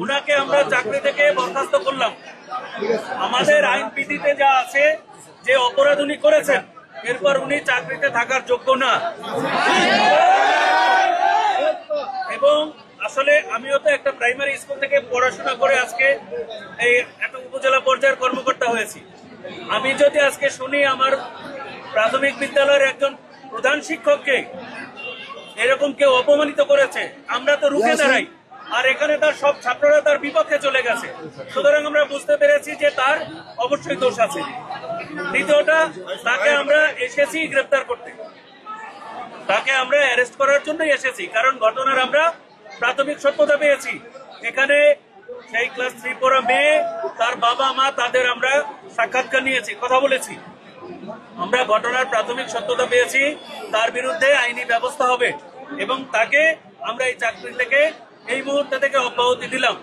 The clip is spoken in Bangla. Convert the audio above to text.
উনাকে আমরা চাকরি থেকে বরখাস্ত করলাম। আমাদের আইন বিধিতে যা আছে যে অপরাধ উনি করেছেন, এরপর উনি চাকরিতে থাকার যোগ্য না। এবং আসলে আমিও তো একটা প্রাইমারি স্কুল থেকে পড়াশোনা করে আজকে এই একটা উপজেলা পর্যায়ের কর্মকর্তা হয়েছি। আমি যদি আজকে শুনি আমার প্রাথমিক বিদ্যালয়ের একজন প্রধান শিক্ষককে এরকম কেউ অপমানিত করেছে, আমরা তো রুখে দাঁড়াই, আর এখানে তার সব ছাত্ররা তার বিপক্ষে চলে গেছে, সুতরাং আমরা বুঝতে পেরেছি যে তার অবশ্যই দোষ আছে। দ্বিতীয়টা, তাকে আমরা এসেছি গ্রেপ্তার করতে, তাকে আমরা অ্যারেস্ট করার জন্যই এসেছি, কারণ ঘটনার আমরা প্রাথমিক সত্যতা পেয়েছি। এখানে সেই ক্লাস 3 পড়া মেয়ে, তার বাবা মা, তাদের আমরা সাক্ষাৎকার নিয়েছি, কথা বলেছি। আমরা ঘটনার প্রাথমিক সত্যতা পেয়েছি, তার বিরুদ্ধে আইনি ব্যবস্থা হবে এবং তাকে আমরা এই চাকরি থেকে এই মুহূর্তে থেকে অব্যাহতি দিলাম।